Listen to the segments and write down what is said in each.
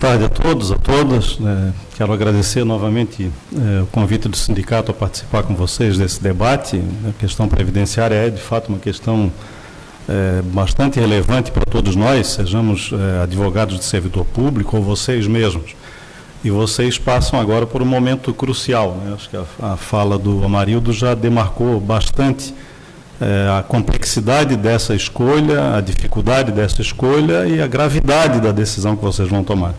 tarde a todos, a todas. Quero agradecer novamente o convite do sindicato a participar com vocês desse debate. A questão previdenciária é, de fato, uma questão bastante relevante para todos nós, sejamos advogados de servidor público ou vocês mesmos. E vocês passam agora por um momento crucial, né? Acho que a fala do Amarildo já demarcou bastante a complexidade dessa escolha, a dificuldade dessa escolha e a gravidade da decisão que vocês vão tomar.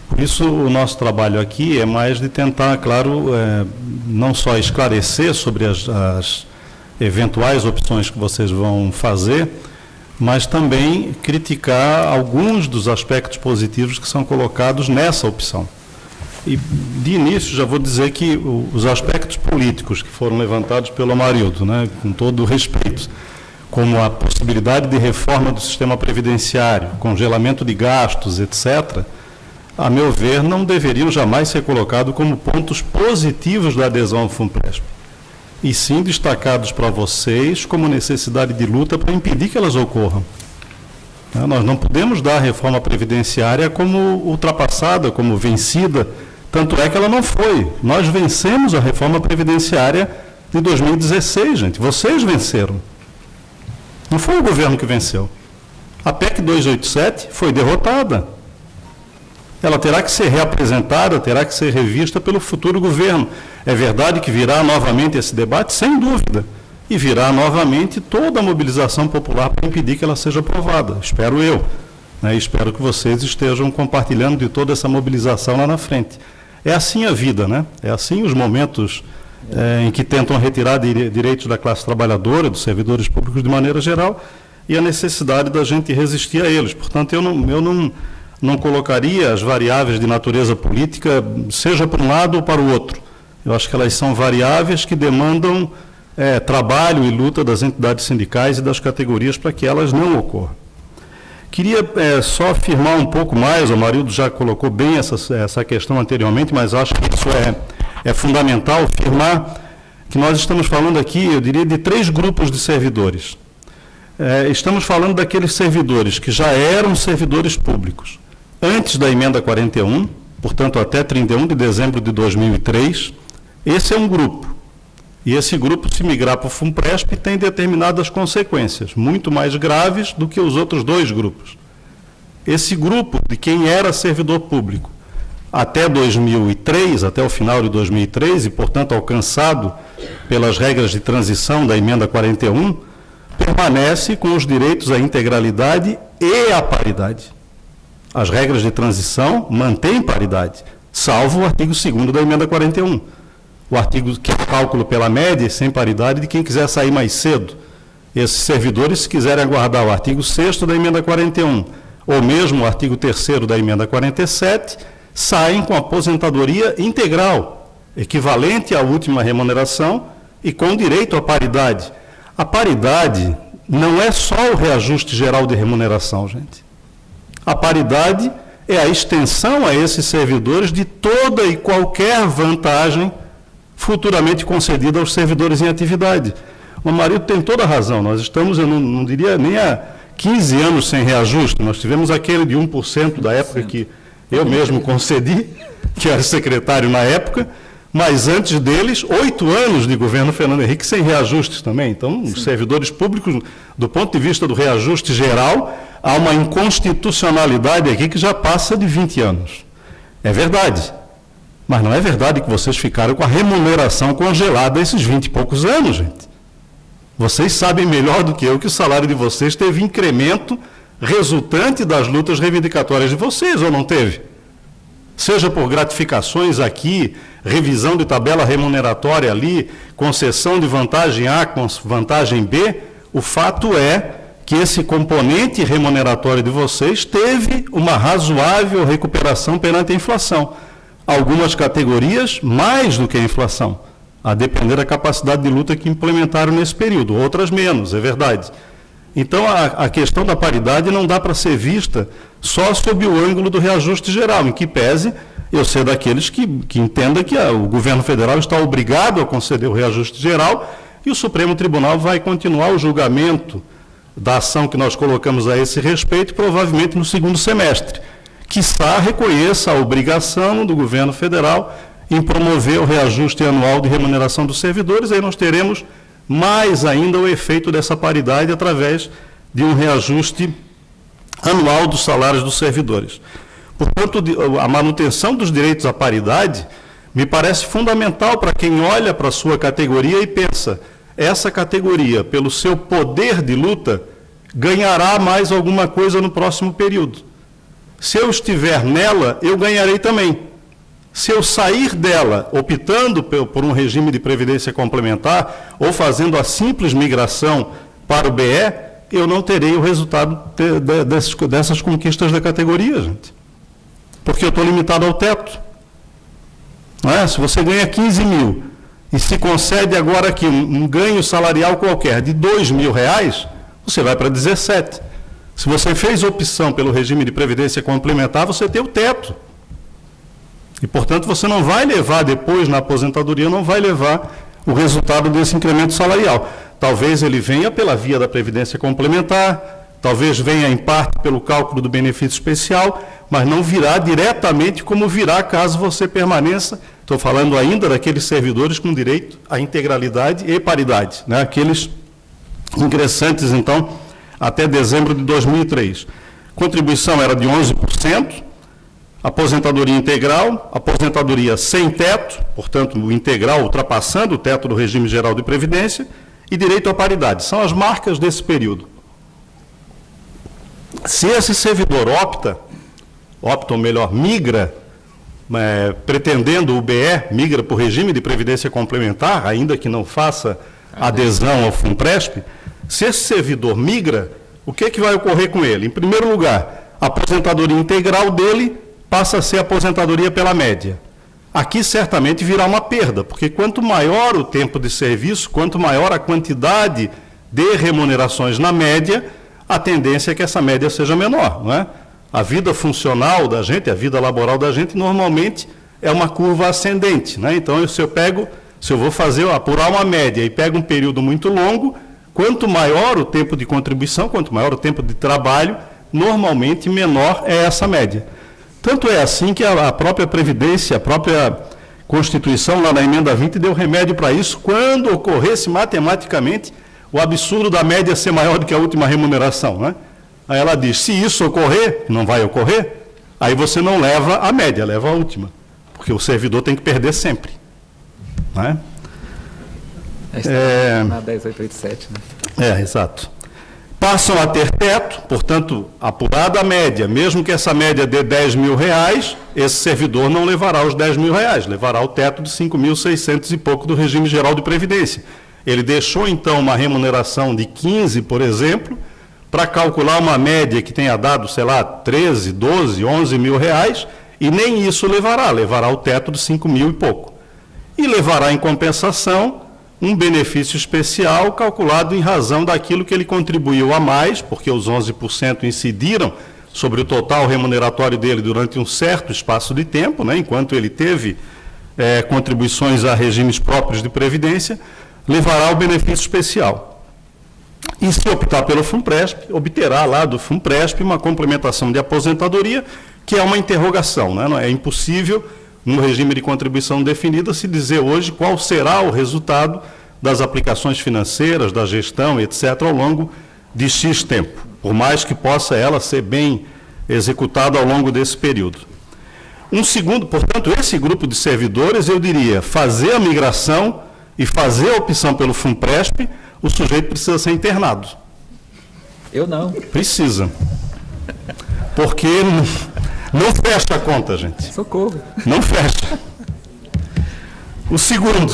Por isso, o nosso trabalho aqui é mais de tentar, claro, não só esclarecer sobre as eventuais opções que vocês vão fazer, mas também criticar alguns dos aspectos positivos que são colocados nessa opção. E, de início, já vou dizer que os aspectos políticos que foram levantados pelo Amarildo, né, com todo o respeito, como a possibilidade de reforma do sistema previdenciário, congelamento de gastos, etc., a meu ver, não deveriam jamais ser colocados como pontos positivos da adesão ao FUNPRESP, e sim destacados para vocês como necessidade de luta para impedir que elas ocorram. Nós não podemos dar a reforma previdenciária como ultrapassada, como vencida, tanto é que ela não foi. Nós vencemos a reforma previdenciária de 2016, gente. Vocês venceram. Não foi o governo que venceu. A PEC 287 foi derrotada. Ela terá que ser reapresentada, terá que ser revista pelo futuro governo. É verdade que virá novamente esse debate? Sem dúvida. E virá novamente toda a mobilização popular para impedir que ela seja aprovada. Espero eu. Né? Espero que vocês estejam compartilhando de toda essa mobilização lá na frente. É assim a vida, né? É assim os momentos em que tentam retirar direitos da classe trabalhadora, dos servidores públicos de maneira geral, e a necessidade da gente resistir a eles. Portanto, eu não colocaria as variáveis de natureza política, seja para um lado ou para o outro. Eu acho que elas são variáveis que demandam trabalho e luta das entidades sindicais e das categorias para que elas não ocorram. Queria só afirmar um pouco mais, o Amarildo já colocou bem essa questão anteriormente, mas acho que isso é fundamental, afirmar que nós estamos falando aqui, eu diria, de 3 grupos de servidores. Estamos falando daqueles servidores que já eram servidores públicos antes da emenda 41, portanto até 31 de dezembro de 2003, esse é um grupo. E esse grupo, se migrar para o FUNPRESP, tem determinadas consequências, muito mais graves do que os outros 2 grupos. Esse grupo de quem era servidor público até 2003, até o final de 2003, e, portanto, alcançado pelas regras de transição da emenda 41, permanece com os direitos à integralidade e à paridade. As regras de transição mantêm paridade, salvo o artigo 2º da emenda 41. O artigo que é cálculo pela média e sem paridade de quem quiser sair mais cedo. Esses servidores, se quiserem aguardar o artigo 6º da emenda 41, ou mesmo o artigo 3º da emenda 47, saem com aposentadoria integral, equivalente à última remuneração e com direito à paridade. A paridade não é só o reajuste geral de remuneração, gente. A paridade é a extensão a esses servidores de toda e qualquer vantagem futuramente concedida aos servidores em atividade. O Amarildo tem toda a razão. Nós estamos, eu não diria nem há 15 anos sem reajuste. Nós tivemos aquele de 1% da época que eu mesmo concedi, que era secretário na época, mas antes deles, 8 anos de governo Fernando Henrique sem reajustes também. Então, os servidores públicos, do ponto de vista do reajuste geral, há uma inconstitucionalidade aqui que já passa de 20 anos. É verdade. Mas não é verdade que vocês ficaram com a remuneração congelada esses 20 e poucos anos, gente. Vocês sabem melhor do que eu que o salário de vocês teve incremento resultante das lutas reivindicatórias de vocês, ou não teve? Seja por gratificações aqui, revisão de tabela remuneratória ali, concessão de vantagem A com vantagem B, o fato é que esse componente remuneratório de vocês teve uma razoável recuperação perante a inflação. Algumas categorias mais do que a inflação, a depender da capacidade de luta que implementaram nesse período, outras menos, é verdade. Então, a questão da paridade não dá para ser vista só sob o ângulo do reajuste geral, em que pese eu ser daqueles que entendam que o governo federal está obrigado a conceder o reajuste geral e o Supremo Tribunal vai continuar o julgamento da ação que nós colocamos a esse respeito, provavelmente no 2º semestre. quiçá reconheça a obrigação do governo federal em promover o reajuste anual de remuneração dos servidores. Aí nós teremos mais ainda o efeito dessa paridade através de um reajuste anual dos salários dos servidores. Portanto, a manutenção dos direitos à paridade me parece fundamental para quem olha para a sua categoria e pensa, essa categoria, pelo seu poder de luta, ganhará mais alguma coisa no próximo período. Se eu estiver nela, eu ganharei também. Se eu sair dela, optando por um regime de previdência complementar ou fazendo a simples migração para o BE, eu não terei o resultado dessas conquistas da categoria, gente. Porque eu estou limitado ao teto. Não é? Se você ganha 15 mil e se concede agora aqui um ganho salarial qualquer de R$2.000, você vai para 17. Se você fez opção pelo regime de previdência complementar, você tem o teto. E, portanto, você não vai levar depois, na aposentadoria, não vai levar o resultado desse incremento salarial. Talvez ele venha pela via da previdência complementar, talvez venha em parte pelo cálculo do benefício especial, mas não virá diretamente como virá caso você permaneça. Estou falando ainda daqueles servidores com direito à integralidade e paridade, né? Aqueles ingressantes, então, até dezembro de 2003. Contribuição era de 11%, aposentadoria integral, aposentadoria sem teto, portanto, o integral ultrapassando o teto do regime geral de previdência, e direito à paridade. São as marcas desse período. Se esse servidor opta ou melhor, migra, pretendendo o BE, migra para o regime de previdência complementar, ainda que não faça adesão ao FUNPRESP, se esse servidor migra, o que é que vai ocorrer com ele? Em primeiro lugar, a aposentadoria integral dele passa a ser aposentadoria pela média. Aqui certamente virá uma perda, porque quanto maior o tempo de serviço, quanto maior a quantidade de remunerações na média, a tendência é que essa média seja menor, não é? A vida funcional da gente, a vida laboral da gente, normalmente é uma curva ascendente, né? Então, se eu vou apurar uma média e pego um período muito longo, quanto maior o tempo de contribuição, quanto maior o tempo de trabalho, normalmente menor é essa média. Tanto é assim que a própria Previdência, a própria Constituição, lá na emenda 20, deu remédio para isso, quando ocorresse matematicamente o absurdo da média ser maior do que a última remuneração, né? Aí ela diz, se isso ocorrer, não vai ocorrer, aí você não leva a média, leva a última, porque o servidor tem que perder sempre. Né? Na 10887, né? Exato. Passam a ter teto, portanto, apurada a média, mesmo que essa média dê R$10.000, esse servidor não levará os R$10.000, levará o teto de 5.600 e pouco do regime geral de previdência. Ele deixou, então, uma remuneração de 15, por exemplo, para calcular uma média que tenha dado, sei lá, 13, 12, 11 mil reais, e nem isso levará o teto de 5 mil e pouco. E levará, em compensação, um benefício especial calculado em razão daquilo que ele contribuiu a mais, porque os 11% incidiram sobre o total remuneratório dele durante um certo espaço de tempo, né, enquanto ele teve contribuições a regimes próprios de previdência, levará o benefício especial. E se optar pelo FUNPRESP, obterá lá do FUNPRESP uma complementação de aposentadoria, que é uma interrogação, né? É impossível, no regime de contribuição definida, se dizer hoje qual será o resultado das aplicações financeiras, da gestão, etc., ao longo de X tempo, por mais que possa ela ser bem executada ao longo desse período. Portanto, esse grupo de servidores, eu diria, fazer a migração e fazer a opção pelo FUNPRESP, o sujeito precisa ser internado. Eu não. Precisa. Porque não fecha a conta, gente. Socorro. Não fecha. O segundo,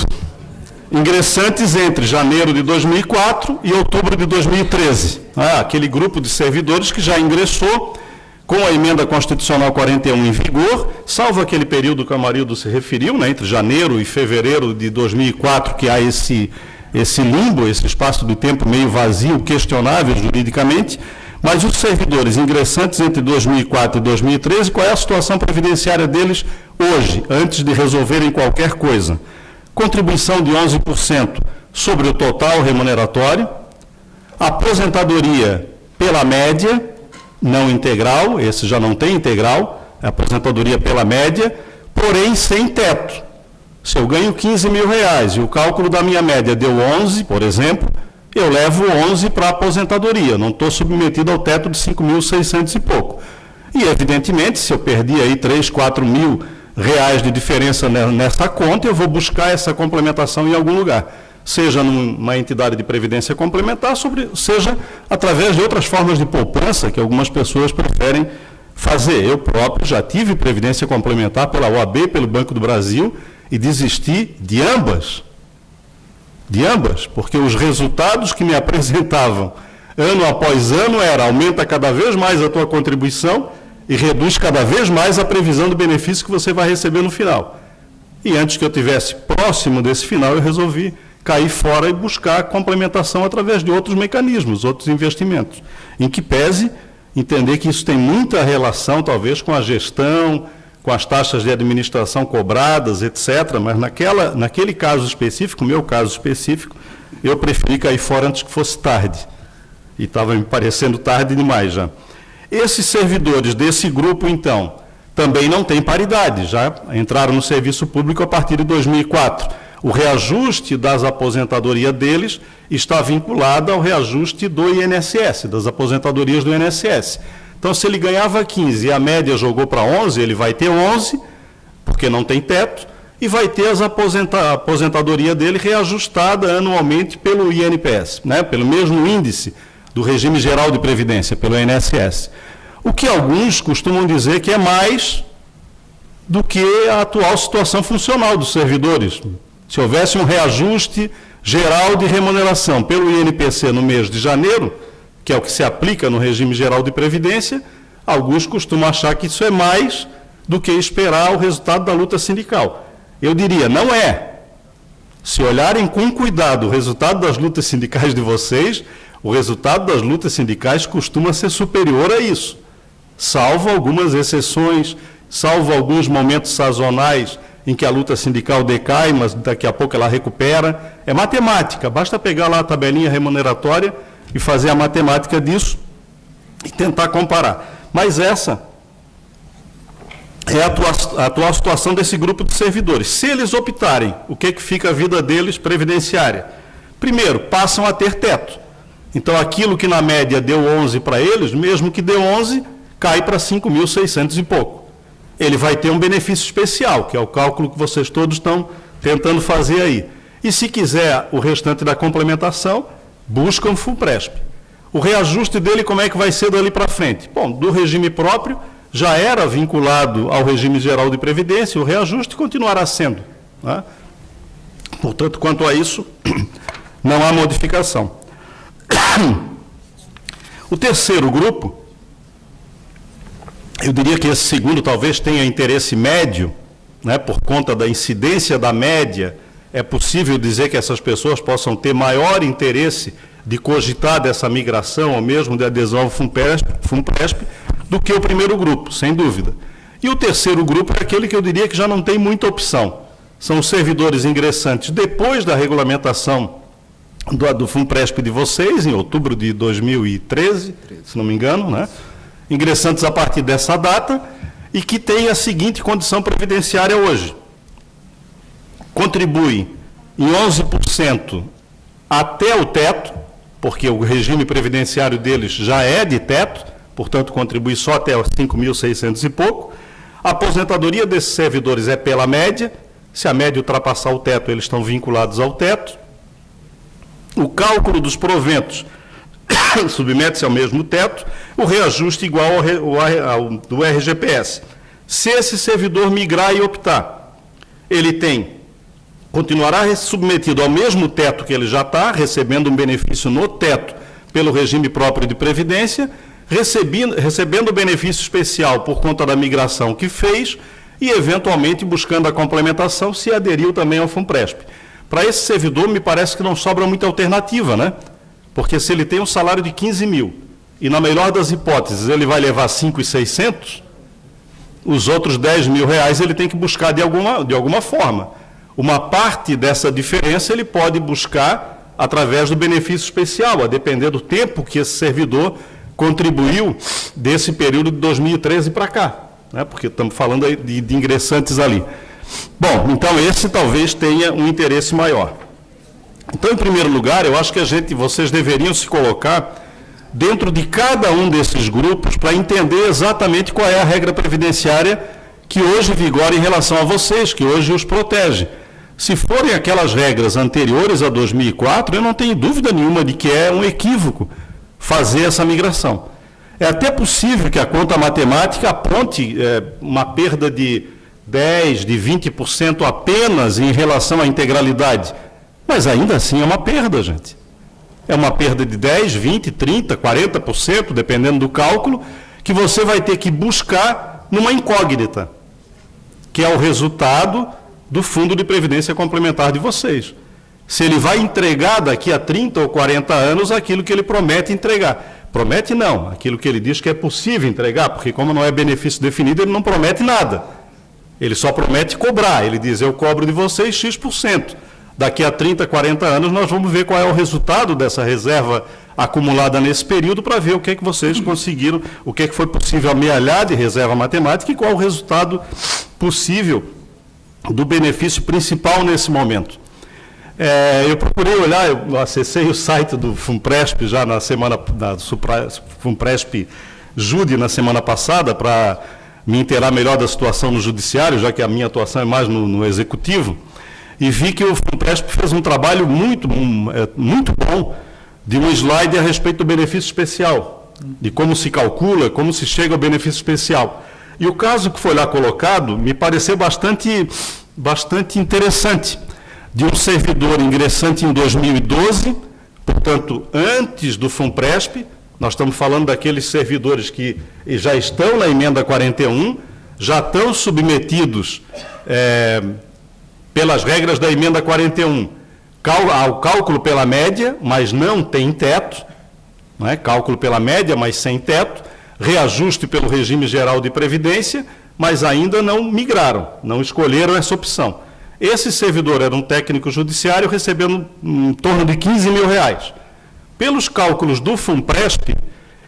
ingressantes entre janeiro de 2004 e outubro de 2013. Aquele grupo de servidores que já ingressou com a emenda constitucional 41 em vigor, salvo aquele período que o Amarildo se referiu, né, entre janeiro e fevereiro de 2004, que há esse limbo, esse espaço de tempo meio vazio, questionável juridicamente, mas os servidores ingressantes entre 2004 e 2013, qual é a situação previdenciária deles hoje, antes de resolverem qualquer coisa? Contribuição de 11% sobre o total remuneratório, aposentadoria pela média, não integral, esse já não tem integral, aposentadoria pela média, porém sem teto. Se eu ganho 15 mil reais e o cálculo da minha média deu 11, por exemplo, eu levo 11 para a aposentadoria, não estou submetido ao teto de 5.600 e pouco. E, evidentemente, se eu perdi aí 3, 4 mil reais de diferença nessa conta, eu vou buscar essa complementação em algum lugar, seja numa entidade de previdência complementar, seja através de outras formas de poupança que algumas pessoas preferem fazer. Eu próprio já tive previdência complementar pela OAB, pelo Banco do Brasil, e desisti de ambas, porque os resultados que me apresentavam ano após ano aumenta cada vez mais a tua contribuição e reduz cada vez mais a previsão do benefício que você vai receber no final. E antes que eu estivesse próximo desse final, eu resolvi cair fora e buscar complementação através de outros mecanismos, outros investimentos, em que pese entender que isso tem muita relação, talvez, com a gestão, com as taxas de administração cobradas, etc., mas naquele caso específico, meu caso específico, eu preferi cair fora antes que fosse tarde. E estava me parecendo tarde demais já. Esses servidores desse grupo, então, também não têm paridade, já entraram no serviço público a partir de 2004. O reajuste das aposentadorias deles está vinculado ao reajuste do INSS, das aposentadorias do INSS. Então, se ele ganhava 15 e a média jogou para 11, ele vai ter 11, porque não tem teto, e vai ter a aposentadoria dele reajustada anualmente pelo INPS, né, pelo mesmo índice do regime geral de previdência, pelo INSS. O que alguns costumam dizer que é mais do que a atual situação funcional dos servidores. Se houvesse um reajuste geral de remuneração pelo INPC no mês de janeiro, que é o que se aplica no regime geral de previdência, alguns costumam achar que isso é mais do que esperar o resultado da luta sindical. Eu diria, não é. Se olharem com cuidado o resultado das lutas sindicais de vocês, o resultado das lutas sindicais costuma ser superior a isso, salvo algumas exceções, salvo alguns momentos sazonais em que a luta sindical decai, mas daqui a pouco ela recupera. É matemática, basta pegar lá a tabelinha remuneratória e fazer a matemática disso e tentar comparar. Mas essa é a atual situação desse grupo de servidores. Se eles optarem, o que fica a vida deles previdenciária? Primeiro, passam a ter teto. Então, aquilo que na média deu 11 para eles, mesmo que deu 11, cai para 5.600 e pouco. Ele vai ter um benefício especial, que é o cálculo que vocês todos estão tentando fazer aí. E se quiser o restante da complementação, busca um FUNPRESP. O reajuste dele, como é que vai ser dali para frente? Bom, do regime próprio, já era vinculado ao regime geral de previdência, o reajuste continuará sendo, né? Portanto, quanto a isso, não há modificação. O terceiro grupo, eu diria que esse segundo talvez tenha interesse médio, né, por conta da incidência da média, é possível dizer que essas pessoas possam ter maior interesse de cogitar dessa migração, ou mesmo de adesão ao FUNPRESP, do que o primeiro grupo, sem dúvida. E o terceiro grupo é aquele que eu diria que já não tem muita opção. São os servidores ingressantes depois da regulamentação do FUNPRESP de vocês, em outubro de 2013, se não me engano, né? Ingressantes a partir dessa data, e que têm a seguinte condição previdenciária hoje. Contribuem em 11% até o teto, porque o regime previdenciário deles já é de teto, portanto, contribui só até 5.600 e pouco. A aposentadoria desses servidores é pela média. Se a média ultrapassar o teto, eles estão vinculados ao teto. O cálculo dos proventos submete-se ao mesmo teto, o reajuste igual ao do RGPS. Se esse servidor migrar e optar, ele continuará submetido ao mesmo teto que ele já está, recebendo um benefício no teto pelo regime próprio de previdência, recebendo benefício especial por conta da migração que fez e, eventualmente, buscando a complementação se aderiu também ao FUNPRESP. Para esse servidor, me parece que não sobra muita alternativa, né? Porque se ele tem um salário de 15 mil e, na melhor das hipóteses, ele vai levar 5.600, os outros 10 mil reais ele tem que buscar de alguma forma. Uma parte dessa diferença ele pode buscar através do benefício especial, a depender do tempo que esse servidor contribuiu desse período de 2013 para cá, né? Porque estamos falando aí de ingressantes ali. Bom, então esse talvez tenha um interesse maior. Então, em primeiro lugar, eu acho que vocês deveriam se colocar dentro de cada um desses grupos para entender exatamente qual é a regra previdenciária que hoje vigora em relação a vocês, que hoje os protege. Se forem aquelas regras anteriores a 2004, eu não tenho dúvida nenhuma de que é um equívoco fazer essa migração. É até possível que a conta matemática aponte uma perda de 10%, de 20% apenas em relação à integralidade. Mas ainda assim é uma perda, gente. É uma perda de 10%, 20%, 30%, 40%, dependendo do cálculo, que você vai ter que buscar numa incógnita, que é o resultado do Fundo de Previdência Complementar de vocês. Se ele vai entregar daqui a 30 ou 40 anos aquilo que ele promete entregar. Promete não, aquilo que ele diz que é possível entregar, porque como não é benefício definido, ele não promete nada. Ele só promete cobrar, ele diz, eu cobro de vocês X%. Daqui a 30, 40 anos nós vamos ver qual é o resultado dessa reserva acumulada nesse período para ver o que é que vocês conseguiram, o que é que foi possível amealhar de reserva matemática e qual o resultado possível do benefício principal nesse momento. Eu procurei olhar, eu acessei o site do FUNPRESP já na semana, da FUNPRESP Jude na semana passada para me inteirar melhor da situação no judiciário, já que a minha atuação é mais no executivo, e vi que o FUNPRESP fez um trabalho muito bom de um slide a respeito do benefício especial, de como se calcula, como se chega ao benefício especial. E o caso que foi lá colocado me pareceu bastante interessante, de um servidor ingressante em 2012, portanto, antes do FUNPRESP. Nós estamos falando daqueles servidores que já estão na emenda 41, já estão submetidos pelas regras da emenda 41 ao cálculo pela média, mas não tem teto, não é? Cálculo pela média, mas sem teto, reajuste pelo regime geral de previdência, mas ainda não migraram, não escolheram essa opção. Esse servidor era um técnico judiciário recebendo em torno de R$15 mil. Pelos cálculos do FUNPRESP,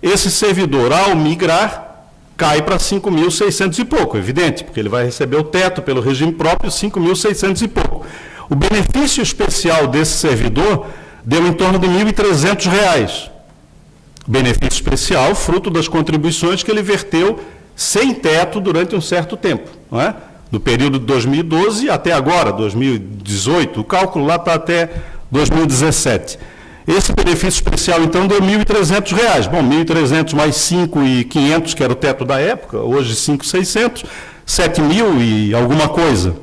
esse servidor, ao migrar, cai para 5.600 e pouco, evidente, porque ele vai receber o teto pelo regime próprio, 5.600 e pouco. O benefício especial desse servidor deu em torno de R$1.300. Benefício especial, fruto das contribuições que ele verteu sem teto durante um certo tempo, não é? Do período de 2012 até agora, 2018, o cálculo lá está até 2017. Esse benefício especial, então, deu R$1.300. Bom, 1.300 mais 5.500, que era o teto da época, hoje 5.600, 7.000 e alguma coisa.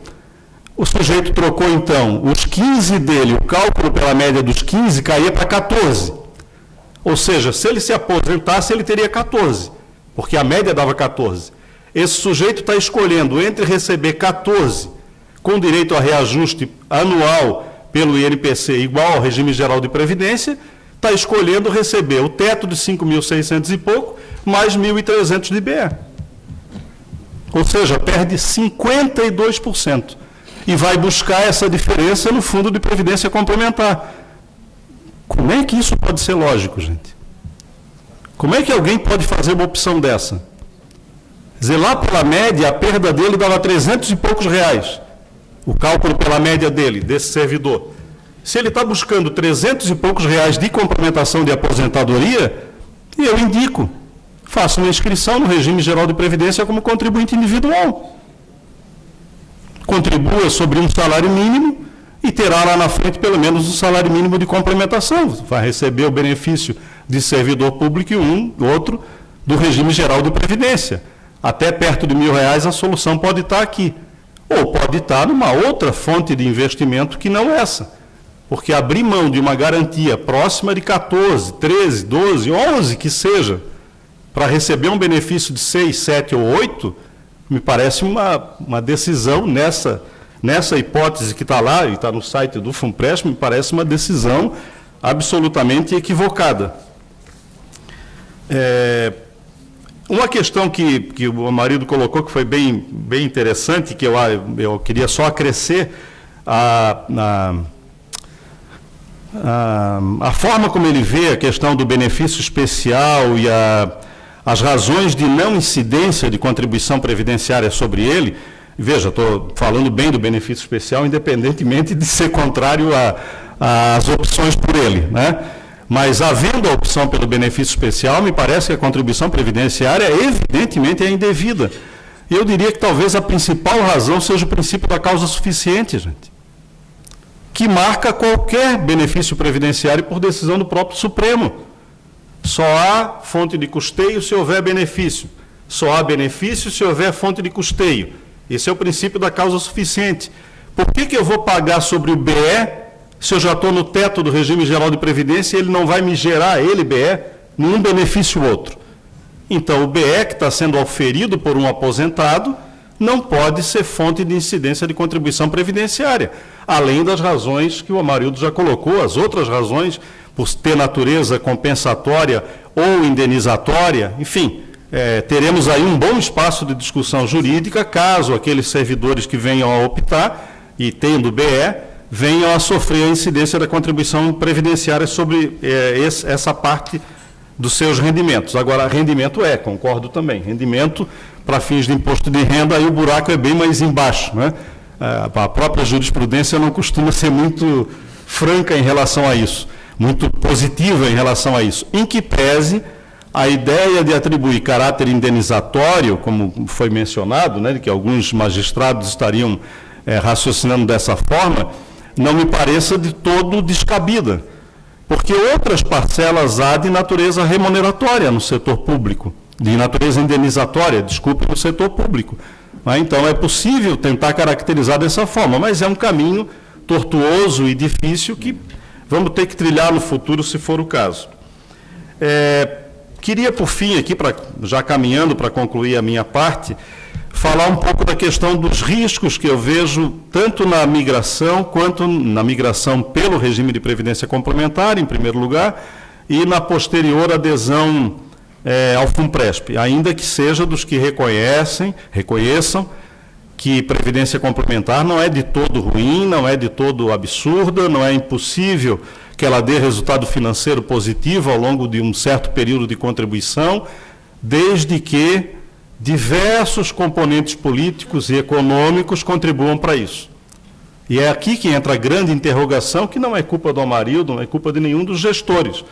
O sujeito trocou, então, os 15 dele, o cálculo pela média dos 15 caía para 14. Ou seja, se ele se aposentasse, ele teria 14, porque a média dava 14. Esse sujeito está escolhendo entre receber 14, com direito a reajuste anual pelo INPC igual ao regime geral de previdência, está escolhendo receber o teto de 5.600 e pouco, mais 1.300 de IBE. Ou seja, perde 52%. E vai buscar essa diferença no Fundo de Previdência Complementar. Como é que isso pode ser lógico, gente? Como é que alguém pode fazer uma opção dessa? Quer dizer, lá pela média, a perda dele dava 300 e poucos reais. O cálculo pela média dele, desse servidor. Se ele está buscando 300 e poucos reais de complementação de aposentadoria, eu indico, faça uma inscrição no regime geral de previdência como contribuinte individual. Contribua sobre um salário mínimo e terá lá na frente pelo menos um salário mínimo de complementação. Vai receber o benefício de servidor público e outro do regime geral de previdência. Até perto de R$1.000 a solução pode estar aqui. Ou pode estar numa outra fonte de investimento que não essa. Porque abrir mão de uma garantia próxima de 14, 13, 12, 11 que seja, para receber um benefício de 6, 7 ou 8, me parece uma decisão nessa hipótese que está lá, e está no site do FUNPRESP, me parece uma decisão absolutamente equivocada. Uma questão que o marido colocou, que foi bem interessante, que eu queria só acrescer, a forma como ele vê a questão do benefício especial e as razões de não incidência de contribuição previdenciária sobre ele, veja, estou falando bem do benefício especial, independentemente de ser contrário às opções por ele, né? Mas, havendo a opção pelo benefício especial, me parece que a contribuição previdenciária, evidentemente, é indevida. E eu diria que talvez a principal razão seja o princípio da causa suficiente, gente, que marca qualquer benefício previdenciário por decisão do próprio Supremo. Só há fonte de custeio se houver benefício. Só há benefício se houver fonte de custeio. Esse é o princípio da causa suficiente. Por que eu vou pagar sobre o BE se eu já estou no teto do regime geral de previdência e ele não vai me gerar, ele, BE, nenhum benefício outro? Então, o BE que está sendo auferido por um aposentado não pode ser fonte de incidência de contribuição previdenciária, além das razões que o Amarildo já colocou, as outras razões, por ter natureza compensatória ou indenizatória, enfim, teremos aí um bom espaço de discussão jurídica, caso aqueles servidores que venham a optar, e tendo BE, venham a sofrer a incidência da contribuição previdenciária sobre essa parte dos seus rendimentos. Agora, rendimento concordo também, rendimento para fins de imposto de renda, aí o buraco é bem mais embaixo, né? A própria jurisprudência não costuma ser muito franca em relação a isso, muito positiva em relação a isso, em que pese a ideia de atribuir caráter indenizatório, como foi mencionado, né, de que alguns magistrados estariam raciocinando dessa forma, não me pareça de todo descabida, porque outras parcelas há de natureza remuneratória no setor público, de natureza indenizatória, desculpe, no setor público. Então, é possível tentar caracterizar dessa forma, mas é um caminho tortuoso e difícil que vamos ter que trilhar no futuro, se for o caso. Queria, por fim, aqui, já caminhando para concluir a minha parte, falar um pouco da questão dos riscos que eu vejo tanto na migração, quanto na migração pelo regime de previdência complementar, em primeiro lugar, e na posterior adesão ao FUNPRESP, ainda que seja dos que reconheçam que previdência complementar não é de todo ruim, não é de todo absurda, não é impossível que ela dê resultado financeiro positivo ao longo de um certo período de contribuição, desde que diversos componentes políticos e econômicos contribuam para isso. E é aqui que entra a grande interrogação, que não é culpa do Amarildo, não é culpa de nenhum dos gestores.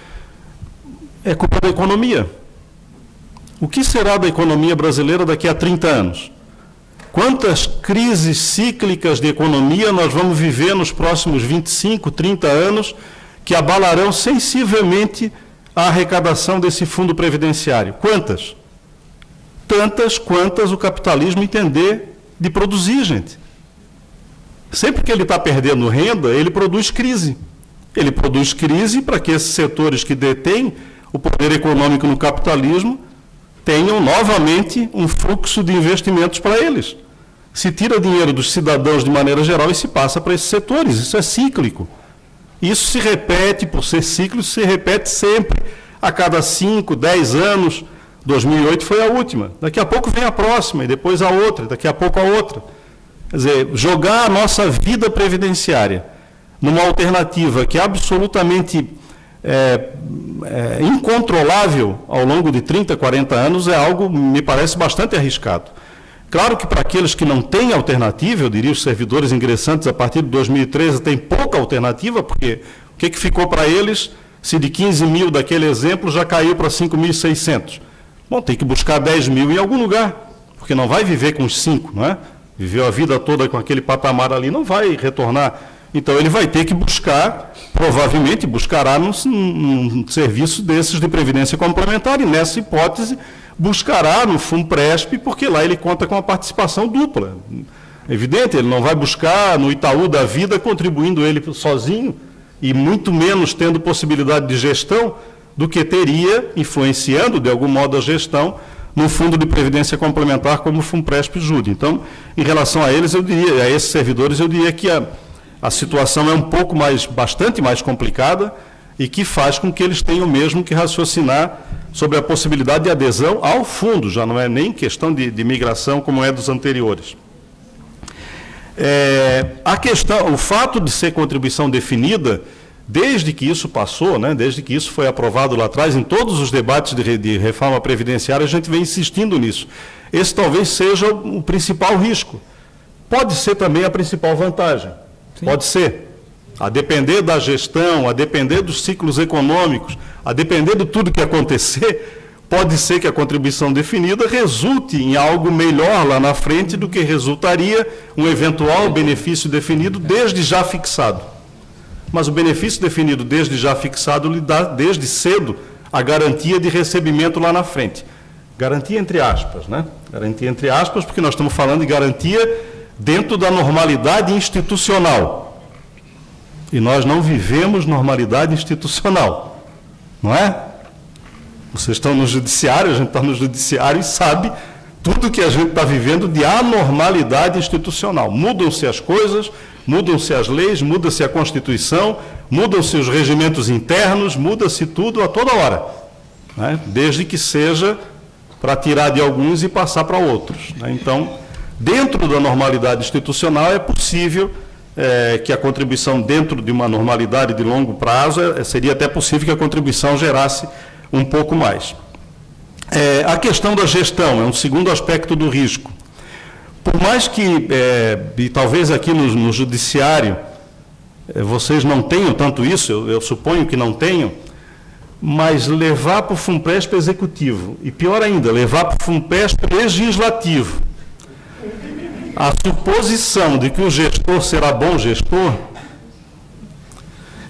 É culpa da economia. O que será da economia brasileira daqui a 30 anos? Quantas crises cíclicas de economia nós vamos viver nos próximos 25, 30 anos que abalarão sensivelmente a arrecadação desse fundo previdenciário? Quantas? Tantas quantas o capitalismo entender de produzir, gente. Sempre que ele está perdendo renda, ele produz crise. Ele produz crise para que esses setores que detêm o poder econômico no capitalismo tenham novamente um fluxo de investimentos para eles. Se tira dinheiro dos cidadãos de maneira geral e se passa para esses setores. Isso é cíclico. Isso se repete, por ser cíclico, se repete sempre, a cada 5, 10 anos. 2008 foi a última. Daqui a pouco vem a próxima, e depois a outra, daqui a pouco a outra. Quer dizer, jogar a nossa vida previdenciária numa alternativa que é absolutamente incontrolável ao longo de 30, 40 anos é algo, me parece, bastante arriscado. Claro que para aqueles que não têm alternativa, eu diria os servidores ingressantes a partir de 2013 têm pouca alternativa, porque o que ficou para eles se de 15 mil daquele exemplo já caiu para 5.600? Bom, tem que buscar 10 mil em algum lugar, porque não vai viver com os 5, não é? Viveu a vida toda com aquele patamar ali, não vai retornar. Então, ele vai ter que buscar, provavelmente buscará num serviço desses de previdência complementar, e nessa hipótese, buscará no FUNPRESP, porque lá ele conta com a participação dupla. Evidente, ele não vai buscar no Itaú da vida, contribuindo ele sozinho, e muito menos tendo possibilidade de gestão, do que teria, influenciando de algum modo a gestão, no fundo de previdência complementar como o FUNPRESP Júri. Então, em relação a eles, eu diria, a esses servidores, eu diria que a situação é bastante mais complicada e que faz com que eles tenham mesmo que raciocinar sobre a possibilidade de adesão ao fundo, já não é nem questão de migração como é dos anteriores. O fato de ser contribuição definida desde que isso passou, né, desde que isso foi aprovado lá atrás, em todos os debates de reforma previdenciária, a gente vem insistindo nisso. Esse talvez seja o principal risco. Pode ser também a principal vantagem. Sim. Pode ser. A depender da gestão, a depender dos ciclos econômicos, a depender de tudo que acontecer, pode ser que a contribuição definida resulte em algo melhor lá na frente do que resultaria um eventual benefício definido desde já fixado. Mas o benefício definido desde já fixado lhe dá, desde cedo, a garantia de recebimento lá na frente. Garantia entre aspas, né? Garantia entre aspas, porque nós estamos falando de garantia dentro da normalidade institucional. E nós não vivemos normalidade institucional, não é? Vocês estão no judiciário, a gente está no judiciário e sabe tudo que a gente está vivendo de anormalidade institucional. Mudam-se as coisas, mudam-se as leis, muda-se a Constituição, mudam-se os regimentos internos, muda-se tudo a toda hora, né? Desde que seja para tirar de alguns e passar para outros, né? Então, dentro da normalidade institucional é possível que a contribuição, dentro de uma normalidade de longo prazo, seria até possível que a contribuição gerasse um pouco mais. A questão da gestão é um segundo aspecto do risco. Por mais que, e talvez aqui no judiciário, vocês não tenham tanto isso, eu suponho que não tenham, mas levar para o FUNPRESP executivo, e pior ainda, levar para o FUNPRESP legislativo, a suposição de que o gestor será bom gestor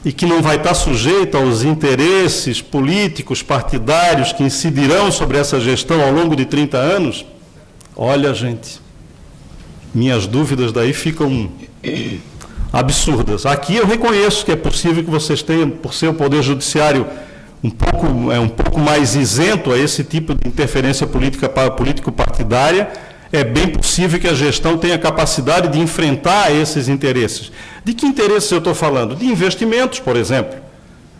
e que não vai estar sujeito aos interesses políticos, partidários que incidirão sobre essa gestão ao longo de 30 anos, olha, gente, minhas dúvidas daí ficam absurdas. Aqui eu reconheço que é possível que vocês tenham, por ser o Poder Judiciário um pouco mais isento a esse tipo de interferência político-partidária, é bem possível que a gestão tenha capacidade de enfrentar esses interesses. De que interesses eu estou falando? De investimentos, por exemplo.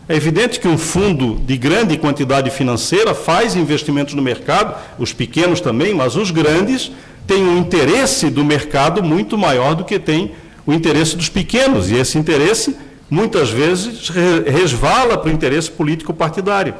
É evidente que um fundo de grande quantidade financeira faz investimentos no mercado, os pequenos também, mas os grandes têm um interesse do mercado muito maior do que tem o interesse dos pequenos, e esse interesse, muitas vezes, resvala para o interesse político-partidário.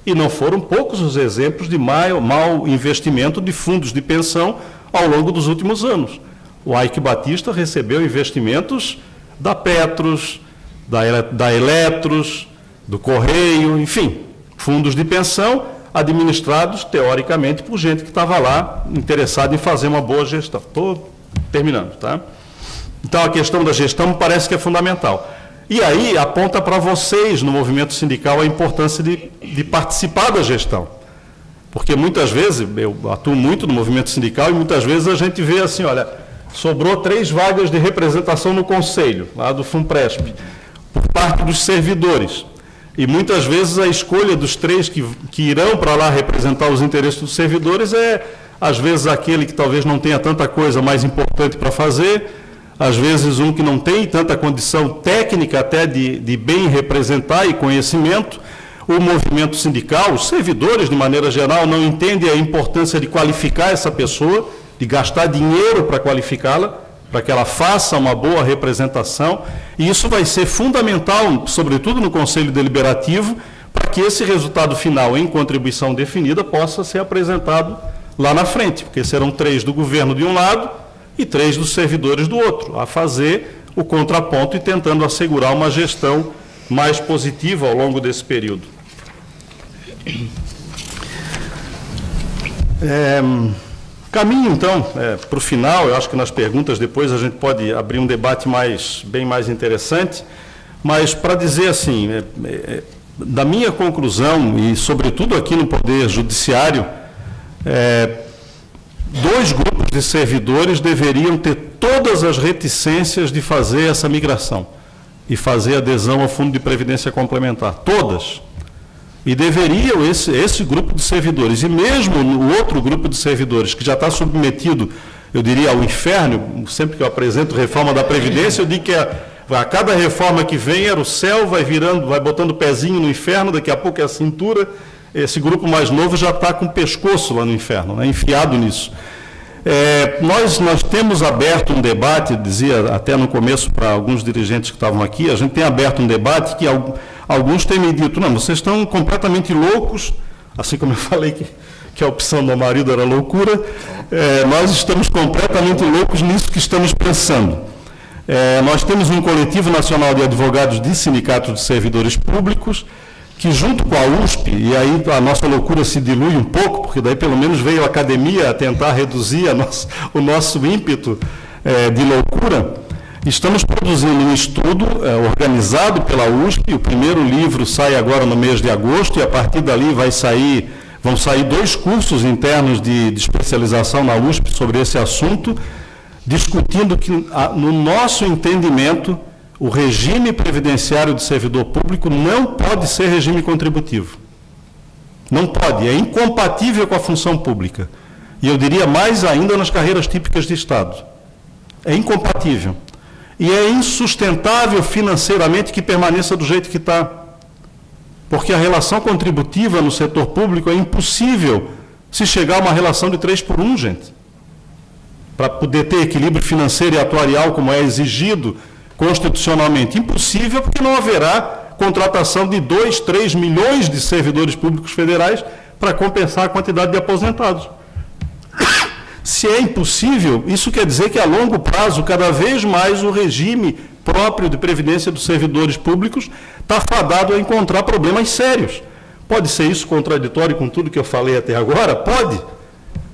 E não foram poucos os exemplos de mau investimento de fundos de pensão ao longo dos últimos anos. O Eike Batista recebeu investimentos da Petros, da Eletros, do Correio, enfim, fundos de pensão administrados, teoricamente, por gente que estava lá interessada em fazer uma boa gestão. Estou terminando, tá? Então, a questão da gestão me parece que é fundamental. E aí aponta para vocês, no movimento sindical, a importância de participar da gestão. Porque muitas vezes, eu atuo muito no movimento sindical, e muitas vezes a gente vê assim, olha, sobrou 3 vagas de representação no Conselho, lá do FUNPRESP, por parte dos servidores. E muitas vezes a escolha dos 3 que irão para lá representar os interesses dos servidores é, às vezes, aquele que talvez não tenha tanta coisa mais importante para fazer, às vezes um que não tem tanta condição técnica até de bem representar e conhecimento. O movimento sindical, os servidores, de maneira geral, não entendem a importância de qualificar essa pessoa, de gastar dinheiro para qualificá-la, para que ela faça uma boa representação, e isso vai ser fundamental, sobretudo no Conselho Deliberativo, para que esse resultado final em contribuição definida possa ser apresentado lá na frente, porque serão 3 do governo de um lado e 3 dos servidores do outro, a fazer o contraponto e tentando assegurar uma gestão mais positiva ao longo desse período. Caminho, então, para o final. Eu acho que nas perguntas depois a gente pode abrir um debate bem mais interessante, mas para dizer assim, da minha conclusão, e sobretudo aqui no Poder Judiciário, 2 grupos de servidores deveriam ter todas as reticências de fazer essa migração e fazer adesão ao Fundo de Previdência Complementar, todas. E deveriam esse grupo de servidores, e mesmo o outro grupo de servidores, que já está submetido, eu diria, ao inferno, sempre que eu apresento reforma da Previdência, eu digo que a cada reforma que vem era o céu, vai botando o pezinho no inferno, daqui a pouco é a cintura. Esse grupo mais novo já está com o pescoço lá no inferno, né, enfiado nisso. Nós temos aberto um debate, dizia até no começo para alguns dirigentes que estavam aqui, a gente tem aberto um debate que alguns têm me dito, não, vocês estão completamente loucos, assim como eu falei que a opção do meu marido era loucura, nós estamos completamente loucos nisso que estamos pensando. Nós temos um coletivo nacional de advogados de sindicatos de servidores públicos, que junto com a USP, e aí a nossa loucura se dilui um pouco, porque daí pelo menos veio a academia a tentar reduzir o nosso ímpeto de loucura, estamos produzindo um estudo organizado pela USP. O primeiro livro sai agora no mês de agosto, e a partir dali vão sair 2 cursos internos de especialização na USP sobre esse assunto, discutindo que, no nosso entendimento, o regime previdenciário de servidor público não pode ser regime contributivo. Não pode, é incompatível com a função pública. E eu diria mais ainda nas carreiras típicas de Estado. É incompatível. E é insustentável financeiramente que permaneça do jeito que está. Porque a relação contributiva no setor público é impossível se chegar a uma relação de 3:1, gente. Para poder ter equilíbrio financeiro e atuarial, como é exigido constitucionalmente. Impossível, porque não haverá contratação de 2, 3 milhões de servidores públicos federais para compensar a quantidade de aposentados. Se é impossível, isso quer dizer que a longo prazo, cada vez mais o regime próprio de previdência dos servidores públicos está fadado a encontrar problemas sérios. Pode ser isso contraditório com tudo que eu falei até agora? Pode.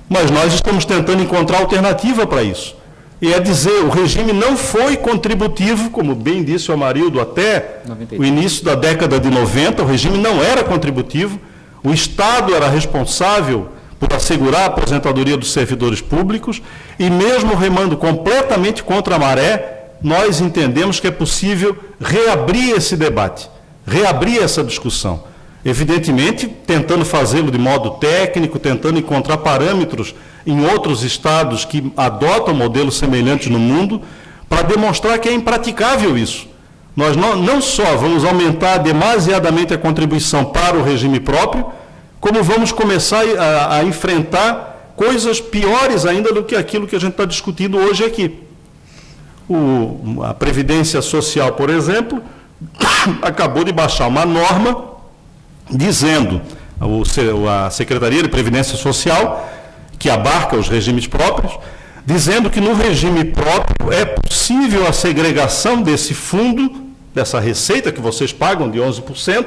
Mas nós estamos tentando encontrar alternativa para isso. E é dizer, o regime não foi contributivo, como bem disse o Amarildo, até 93. O início da década de 90, o regime não era contributivo, o Estado era responsável por assegurar a aposentadoria dos servidores públicos, e mesmo remando completamente contra a maré, nós entendemos que é possível reabrir esse debate, reabrir essa discussão. Evidentemente, tentando fazê-lo de modo técnico, tentando encontrar parâmetros em outros estados que adotam modelos semelhantes no mundo, para demonstrar que é impraticável isso. Nós não só vamos aumentar demasiadamente a contribuição para o regime próprio, como vamos começar a enfrentar coisas piores ainda do que aquilo que a gente está discutindo hoje aqui. A Previdência Social, por exemplo, acabou de baixar uma norma dizendo, a Secretaria de Previdência Social, que abarca os regimes próprios, dizendo que no regime próprio é possível a segregação desse fundo, dessa receita que vocês pagam de 11%,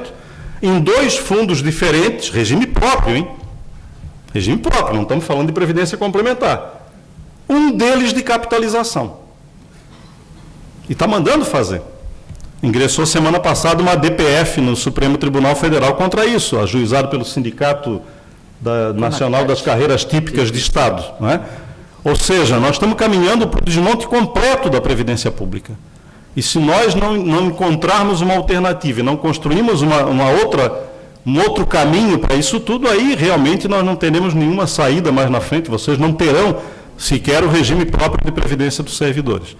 em 2 fundos diferentes, regime próprio, hein? Regime próprio, não estamos falando de previdência complementar. Um deles de capitalização. E está mandando fazer. Ingressou semana passada uma DPF no Supremo Tribunal Federal contra isso, ajuizado pelo Sindicato Nacional das Carreiras Típicas de Estado. Não é? Ou seja, nós estamos caminhando para o desmonte completo da Previdência Pública. E se nós não encontrarmos uma alternativa e não construirmos um outro caminho para isso tudo, aí realmente nós não teremos nenhuma saída mais na frente, vocês não terão sequer o regime próprio de previdência dos servidores.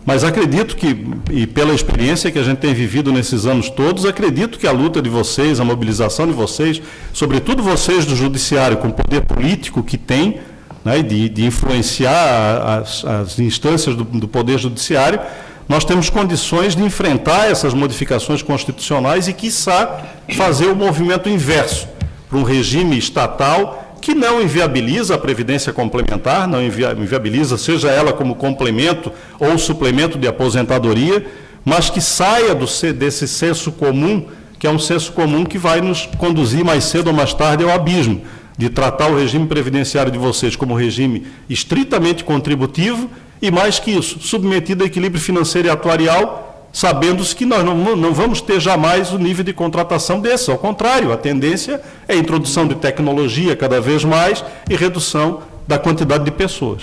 Mas acredito que, e pela experiência que a gente tem vivido nesses anos todos, acredito que a luta de vocês, a mobilização de vocês, sobretudo vocês do Judiciário, com o poder político que tem, né, de influenciar as instâncias do Poder Judiciário, nós temos condições de enfrentar essas modificações constitucionais e, quiçá, fazer o movimento inverso para um regime estatal que não inviabiliza a previdência complementar, não inviabiliza, seja ela como complemento ou suplemento de aposentadoria, mas que saia desse senso comum, que é um senso comum que vai nos conduzir mais cedo ou mais tarde ao abismo, de tratar o regime previdenciário de vocês como regime estritamente contributivo e, mais que isso, submetido a equilíbrio financeiro e atuarial, sabendo-se que nós não vamos ter jamais o nível de contratação desse. Ao contrário, a tendência é a introdução de tecnologia cada vez mais e redução da quantidade de pessoas.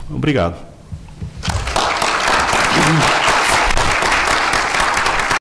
Obrigado.